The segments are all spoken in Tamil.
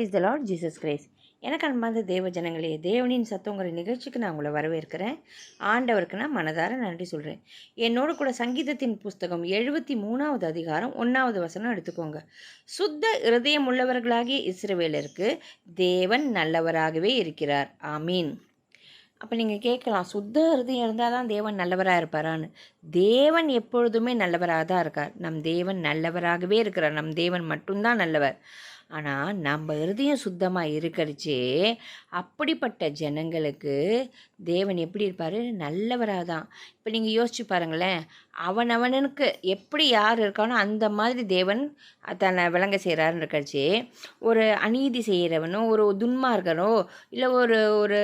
Praise the Lord Jesus Christ. எனக்கு அன்பார்ந்த தேவ ஜனங்களே, தேவனின் சத்தங்கிற நிகழ்ச்சிக்கு நான் உங்களை வரவேற்கிறேன். ஆண்டவருக்கு நான் மனதார நன்றி சொல்கிறேன். என்னோடு கூட சங்கீதத்தின் புஸ்தகம் 73வது அதிகாரம் 1வது வசனம் எடுத்துக்கோங்க. சுத்த இருதயம் உள்ளவர்களாகிய இஸ்ரவேலருக்கு தேவன் நல்லவராகவே இருக்கிறார். ஆமீன். அப்போ நீங்கள் கேட்கலாம், சுத்த இருதயம் இருந்தால் தான் தேவன் நல்லவராக இருப்பாரான்னு. தேவன் எப்பொழுதுமே நல்லவராக தான் இருக்கார். நம் தேவன் நல்லவராகவே இருக்கிறார். நம் தேவன் மட்டும்தான் நல்லவர். ஆனால் நம்ம இருதயம் சுத்தமாக இருக்கிறச்சே அப்படிப்பட்ட ஜனங்களுக்கு தேவன் எப்படி இருப்பார்? நல்லவராக தான். இப்போ நீங்கள் யோசிச்சு பாருங்களேன், அவனவனுக்கு எப்படி யார் இருக்கானோ அந்த மாதிரி தேவன் தன்னை விளங்க செய்கிறாருன்னு இருக்கிறச்சே, ஒரு அநீதி செய்கிறவனோ, ஒரு துன்மார்கனோ, இல்லை ஒரு ஒரு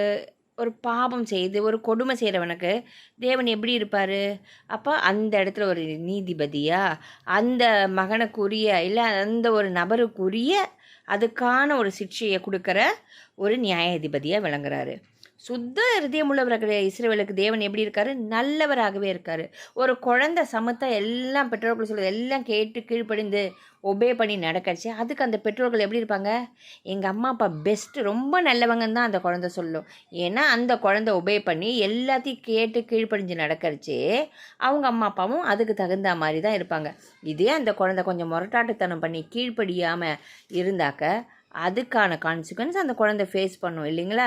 ஒரு பாவம் செய்து ஒரு கொடுமை செய்கிறவனுக்கு தேவன் எப்படி இருப்பார்? அப்போ அந்த இடத்துல ஒரு நீதிபதியா, அந்த மகனுக்குரிய இல்லை அந்த ஒரு நபருக்குரிய அதுக்கான ஒரு சிக்ஷையை கொடுக்குற ஒரு நியாயாதிபதியாக விளங்குறாரு. சுத்த இருதயம் உள்ளவர்கள் இஸ்ரவேலுக்கு தேவன் எப்படி இருக்காரு? நல்லவராகவே இருக்கார். ஒரு குழந்தை சமத்தா எல்லாம் பெற்றோர்கள் சொல்கிறது எல்லாம் கேட்டு கீழ்ப்படிந்து ஒபே பண்ணி நடக்கச்சு, அதுக்கு அந்த பெற்றோர்கள் எப்படி இருப்பாங்க? எங்கள் அம்மா அப்பா பெஸ்ட்டு, ரொம்ப நல்லவங்கன்னு தான் அந்த குழந்தை சொல்லும். ஏன்னா அந்த குழந்தை ஒபே பண்ணி எல்லாத்தையும் கேட்டு கீழ்ப்படிஞ்சு நடக்கறச்சு, அவங்க அம்மா அப்பாவும் அதுக்கு தகுந்த மாதிரி தான் இருப்பாங்க. இதே அந்த குழந்தை கொஞ்சம் முரட்டாட்டுத்தனம் பண்ணி கீழ்ப்படியாமல் இருந்தாக்க அதுக்கான கான்சிக்வன்ஸ் அந்த குழந்தை ஃபேஸ் பண்ணும் இல்லைங்களா?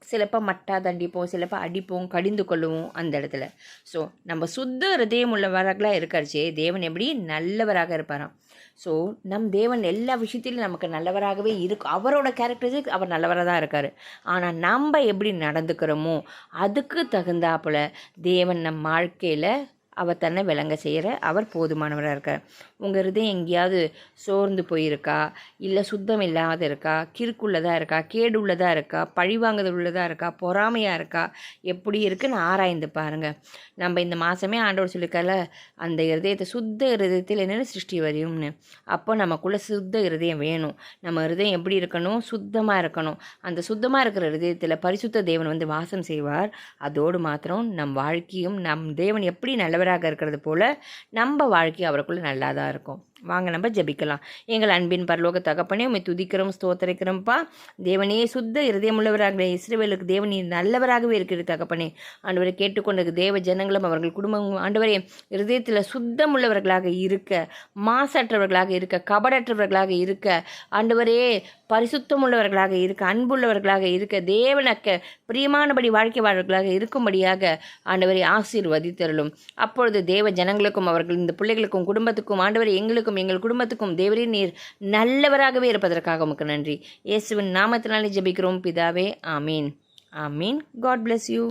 சிலப்போ மட்டா தண்டிப்போம், சிலப்போ அடிப்போம், கடிந்து கொள்ளுவோம் அந்த இடத்துல. ஸோ நம்ம சுத்த ஹிருதயம் உள்ளவர்களாக இருக்கிறச்சே தேவன் எப்படி நல்லவராக இருப்பாராம். ஸோ நம் தேவன் எல்லா விஷயத்திலும் நமக்கு நல்லவராகவே இருக்கும். அவரோட கேரக்டரிஸ்டிக்ஸ் அவர் நல்லவராக தான் இருக்கார். ஆனால் நம்ம எப்படி நடந்துக்கிறோமோ அதுக்கு தகுந்தாப்புல தேவன் நம் வாழ்க்கையில் அவர் தன்னை விளங்க செய்கிற அவர் போதுமானவராக இருக்கார். உங்கள் ஹிருதயம் எங்கேயாவது சோர்ந்து போயிருக்கா, இல்லை சுத்தம் இல்லாத இருக்கா, கிறுக்குள்ளதாக இருக்கா, கேடு உள்ளதாக இருக்கா, பழிவாங்குதல் உள்ளதாக இருக்கா, பொறாமையாக இருக்கா, எப்படி இருக்குன்னு ஆராய்ந்து பாருங்கள். நம்ம இந்த மாதமே ஆண்டவர் சொல்லியிருக்கால, அந்த ஹிருதயத்தை சுத்த ஹிருதயத்தில் என்னென்ன சிருஷ்டி வரையும்னு. அப்போ நமக்குள்ளே சுத்த ஹிருதயம் வேணும். நம்ம ஹிருதயம் எப்படி இருக்கணும்? சுத்தமாக இருக்கணும். அந்த சுத்தமாக இருக்கிற ஹிருதயத்தில் பரிசுத்த தேவன் வந்து வாசம் செய்வார். அதோடு மாத்திரம் நம் வாழ்க்கையும் நம் தேவன் எப்படி நல்லவர் இருக்கிறது போல நம்ம வாழ்க்கை அவருக்குள்ள நல்லா தான் இருக்கும். வாங்க நம்ம ஜெபிக்கலாம். எங்கள் அன்பின் பரலோக தகப்பனே, உம்மை துதிக்கிறோம், ஸ்தோத்திரிக்கிறோம்ப்பா. தேவனே, சுத்த இருதயம் உள்ளவராக இஸ்ரவேலுக்கு தேவன் நல்லவராகவே இருக்கிற தகப்பனே. ஆண்டவரை கேட்டுக்கொண்ட தேவ ஜனங்களும் அவர்கள் குடும்பமும் ஆண்டவரே இருதயத்தில் சுத்தம் உள்ளவர்களாக இருக்க, மாசற்றவர்களாக இருக்க, கபடற்றவர்களாக இருக்க, ஆண்டவரே பரிசுத்தம் உள்ளவர்களாக இருக்க, அன்புள்ளவர்களாக இருக்க, தேவனுக்கு பிரியமானபடி வாழ்க்கை வாழ்வர்களாக இருக்கும்படியாக ஆண்டவரை ஆசீர்வதித்தருளும். அப்பொழுது தேவ ஜனங்களுக்கும் அவர்கள் இந்த பிள்ளைகளுக்கும் குடும்பத்துக்கும் ஆண்டவரை எங்களுக்கும் எங்கள் குடும்பத்துக்கும் தேவரே நீர் நல்லவராகவே இருப்பதற்காக உமக்கு நன்றி. இயேசுவின் நாமத்தினாலே ஜெபிக்கிறோம் பிதாவே. ஆமீன். ஆமீன். God bless you.